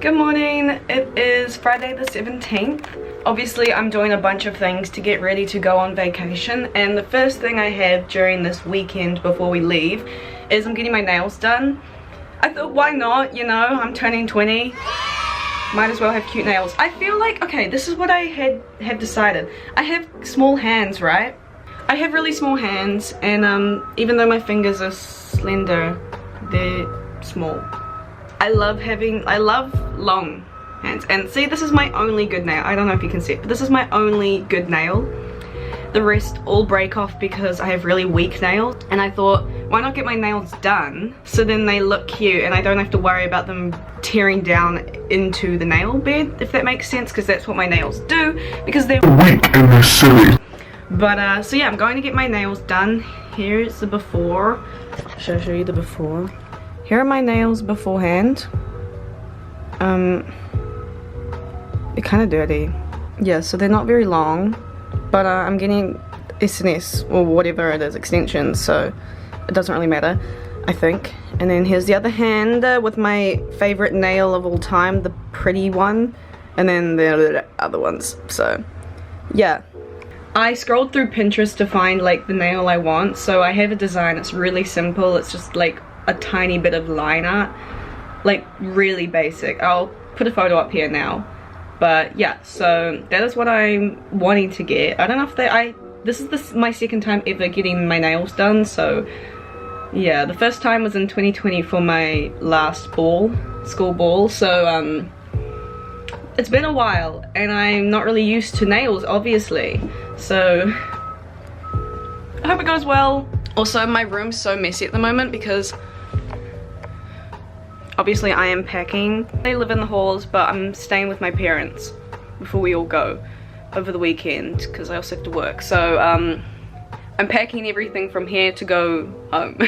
Good morning, it is Friday the 17th. Obviously I'm doing a bunch of things to get ready to go on vacation, and the first thing I have during this weekend before we leave is I'm getting my nails done. I thought, why not, you know, I'm turning 20, might as well have cute nails. I feel like, okay, this is what I had decided. I have small hands, right? I have really small hands, and even though my fingers are slender, they're small. I love long hands. And see, this is my only good nail. I don't know if you can see it, but this is my only good nail. The rest all break off because I have really weak nails, and I thought, why not get my nails done so then they look cute and I don't have to worry about them tearing down into the nail bed, if that makes sense, because that's what my nails do, because they're weak and they're silly. But so yeah, I'm going to get my nails done. Here's the before. Should I show you the before? Here are my nails beforehand. They're kind of dirty. Yeah, so they're not very long, but I'm getting SNS or whatever it is, extensions, so it doesn't really matter, I think. And then here's the other hand with my favorite nail of all time, the pretty one, and then the other ones. So yeah, I scrolled through Pinterest to find like the nail I want. So I have a design. It's really simple. It's just like a tiny bit of line art, like really basic. I'll put a photo up here now. But yeah, so that is what I'm wanting to get. I don't know if this is my second time ever getting my nails done, so yeah, the first time was in 2020 for my last school ball, so it's been a while and I'm not really used to nails, obviously, so I hope it goes well. Also, my room's so messy at the moment because obviously I am packing. I live in the halls, but I'm staying with my parents before we all go over the weekend because I also have to work. So I'm packing everything from here to go home.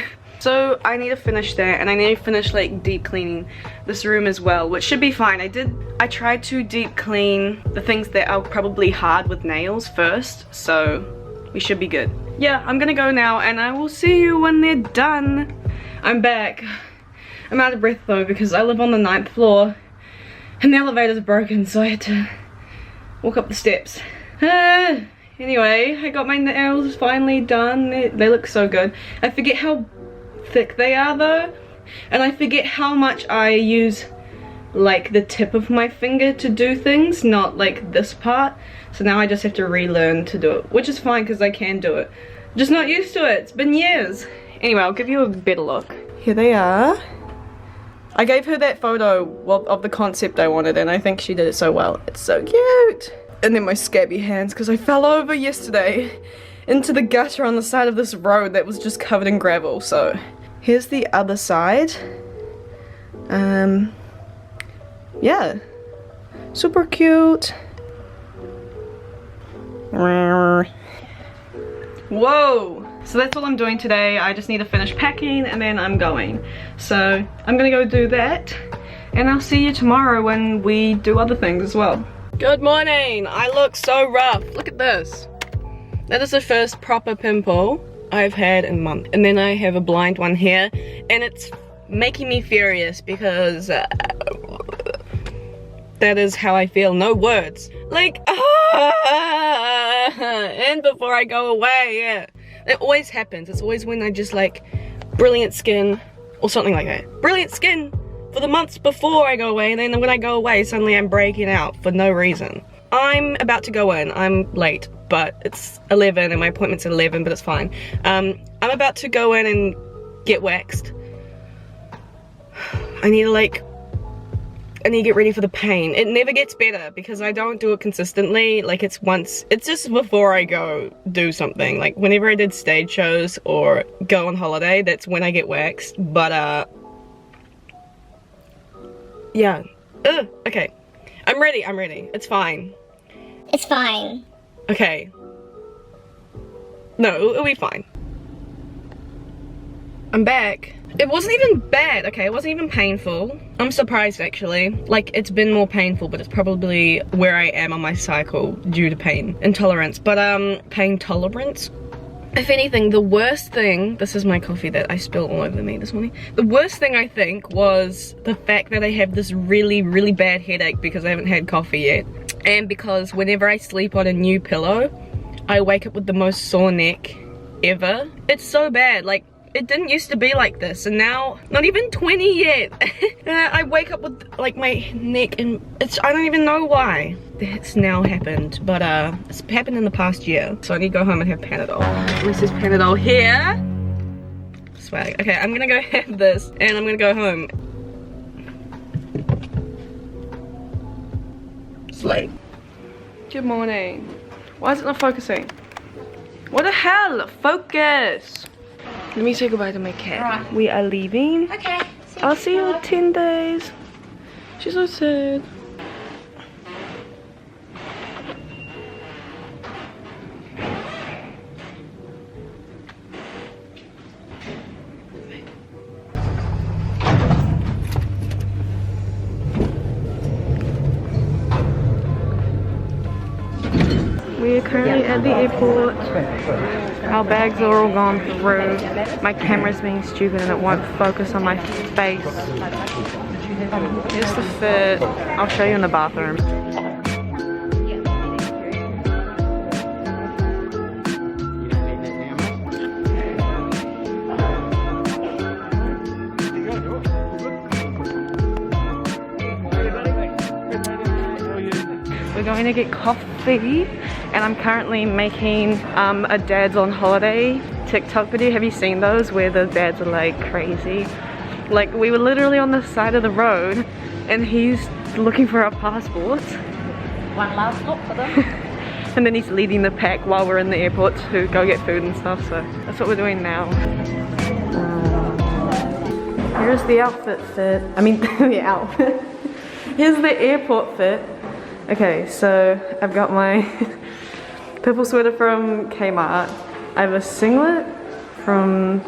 So I need to finish that, and I need to finish like deep cleaning this room as well, which should be fine. I tried to deep clean the things that are probably hard with nails first, so we should be good. Yeah, I'm gonna go now and I will see you when they're done. I'm back. I'm out of breath though because I live on the 9th floor and the elevator's broken, so I had to walk up the steps. Anyway, I got my nails finally done. They look so good. I forget how thick they are though, and I forget how much I use like the tip of my finger to do things, not like this part. So now I just have to relearn to do it, which is fine because I can do it. Just not used to it. It's been years. Anyway, I'll give you a better look. Here they are. I gave her that photo of the concept I wanted, and I think she did it so well. It's so cute. And then my scabby hands, because I fell over yesterday into the gutter on the side of this road that was just covered in gravel. So here's the other side. Yeah, super cute. Whoa! So that's all I'm doing today. I just need to finish packing and then I'm going. So I'm gonna go do that, and I'll see you tomorrow when we do other things as well. Good morning! I look so rough. Look at this. That is the first proper pimple I've had in a month. And then I have a blind one here, and it's making me furious because that is how I feel. No words. Like, and before I go away, yeah. It always happens. It's always when I just like brilliant skin or something like that. Brilliant skin for the months before I go away, and then when I go away, suddenly I'm breaking out for no reason. I'm about to go in. I'm late, but it's 11 and my appointment's at 11, but it's fine. I'm about to go in and get waxed. I need to get ready for the pain. It never gets better because I don't do it consistently. Like, it's just before I go do something. Like, whenever I did stage shows or go on holiday, that's when I get waxed. But, yeah. Okay. I'm ready. It's fine. It's fine. Okay. No, it'll be fine. I'm back. It wasn't even bad, okay? It wasn't even painful. I'm surprised, actually. Like, it's been more painful, but it's probably where I am on my cycle due to pain intolerance. But, pain tolerance? If anything, the worst thing, this is my coffee that I spilled all over me this morning. The worst thing I think was the fact that I have this really, really bad headache because I haven't had coffee yet. And because whenever I sleep on a new pillow, I wake up with the most sore neck ever. It's so bad, like, it didn't used to be like this, and now, not even 20 yet. I wake up with like my neck and I don't even know why. It's now happened, but it's happened in the past year. So I need to go home and have Panadol. This is Panadol here. Swag. Okay, I'm gonna go have this and I'm gonna go home. It's late. Good morning. Why is it not focusing? What the hell? Focus! Let me say goodbye to my cat. Right. We are leaving. Okay. I'll see you in 10 days. She's so sad. We are currently at the airport. Our bags are all gone through. My camera's being stupid and it won't focus on my face. Here's the fit. I'll show you in the bathroom. We're going to get coffee, and I'm currently making a dad's on holiday TikTok video. Have you seen those where the dads are like crazy? Like, we were literally on the side of the road and he's looking for our passports. One last stop for them. And then he's leading the pack while we're in the airport to go get food and stuff, so that's what we're doing now. Here's the outfit fit. I mean, the outfit. Here's the airport fit. Okay, so I've got my purple sweater from Kmart. I have a singlet from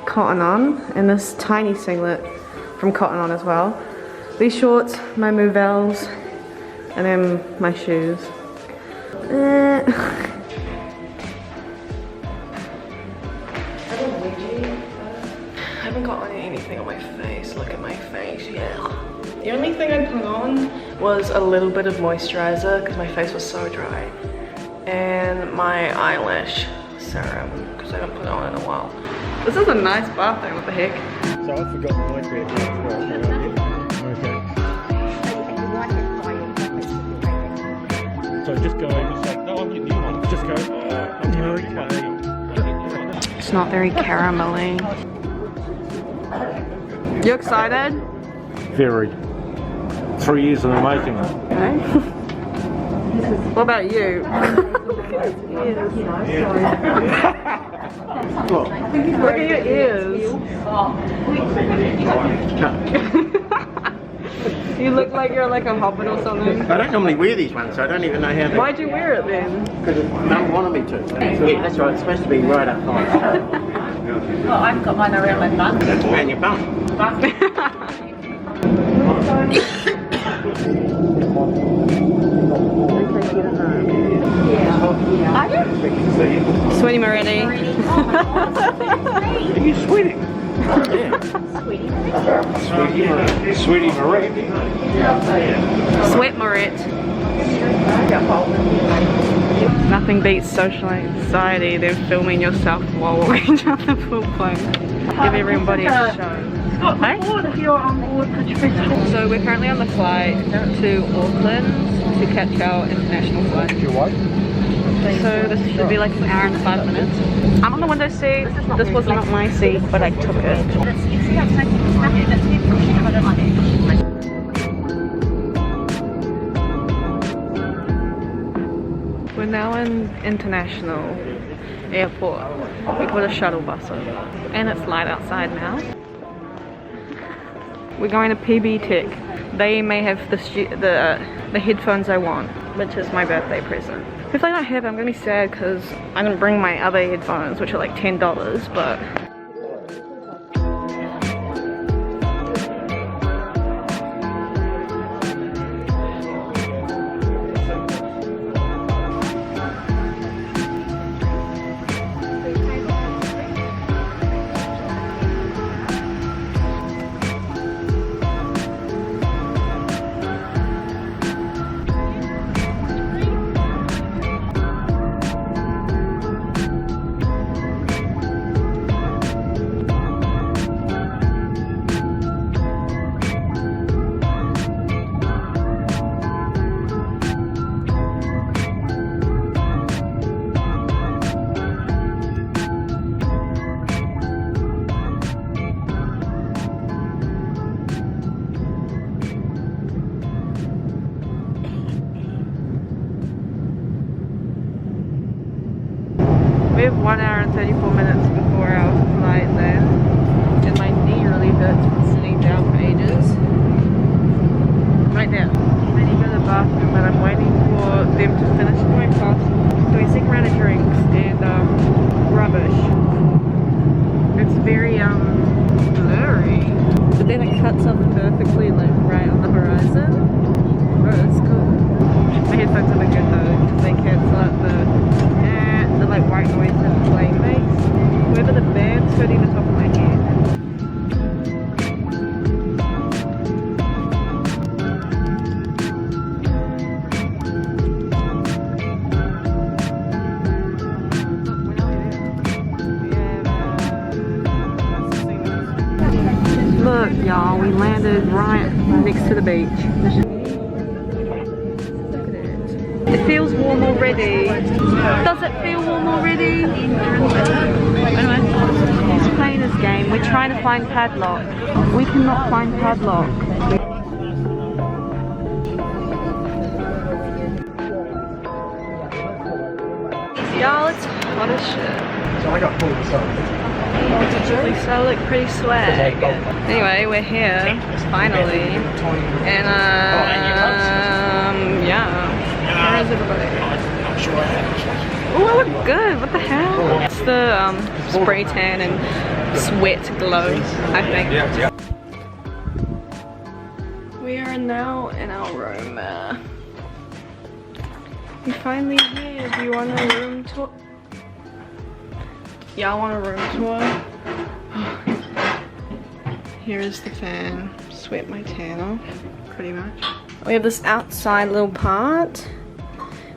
Cotton On and this tiny singlet from Cotton On as well. These shorts, my Mouvels, and then my shoes. I haven't got anything on my face. Look at my face, yeah. The only thing I put on was a little bit of moisturizer because my face was so dry. And my eyelash serum because I haven't put it on in a while. This is a nice bathroom, what the heck? So I forgot my credit card. Okay. So just go over and say, no, I'm getting you one. Just go, okay. It's not very caramelly. You excited? Very. 3 years in the making. Okay. What about you? Look at your ears. You look like you're like a hobbit or something. I don't normally wear these ones, so I don't even know how to... Why'd you wear it then? Because Mum wanted me to. Yeah, that's right, it's supposed to be right up high. Oh, I've got mine around my bum. That's around your bum. Sweaty Morete. Are you sweating? Yeah. Sweaty Morete. Sweat Morete. Nothing beats social anxiety than filming yourself while walking down the pool plane. Give everybody a show. Hey? So we're currently on the flight to Auckland to catch our international flight. So this should be like an hour and 5 minutes. I'm on the window seat. This was not my seat, but I took it. We're now in international airport. We put a shuttle bus over, and it's light outside now. We're going to PB Tech. They may have the headphones I want, which is my birthday present. If they don't have it, I'm gonna be sad because I didn't bring my other headphones, which are like $10, but We have 1 hour and 34 minutes before our flight then. And my knee really hurts from sitting down for ages. Right now. I need to go to the bathroom, but I'm waiting for them to finish my parcel. Doing a second round of drinks and rubbish. It's very blurry. But then it cuts off perfectly, like right on the horizon. Oh, that's cool. My headphones are good though, because they cancel out the like white noise that the plane makes. Whoever the band's hurting the top of my head. Look, y'all, we landed right next to the beach. Look at it. It feels warm already. Does it feel warm already? He's playing this game. We're trying to find padlock. We cannot find padlock. Y'all, it's hot as shit. So I got pulled this up. We still look pretty swag. Anyway, we're here, finally. And yeah. Where is everybody? Oh, I look good. What the hell? It's the spray tan and sweat glow, I think. We are now in our room. We're finally here. Do you want a room tour? Y'all want a room tour? Here is the fan. Sweat my tan off, pretty much. We have this outside little part.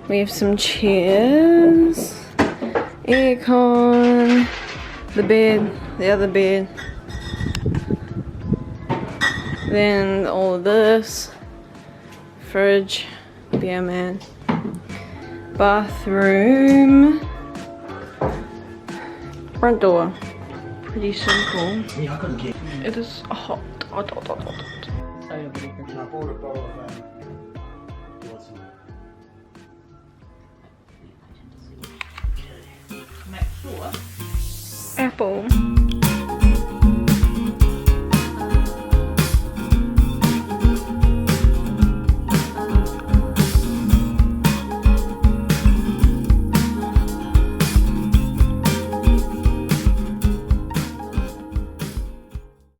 We have some chairs, aircon, the bed, the other bed. Then all of this, fridge, beer man, bathroom. Front door. Pretty simple. It is hot. Hot. I bought a bowl of Apple.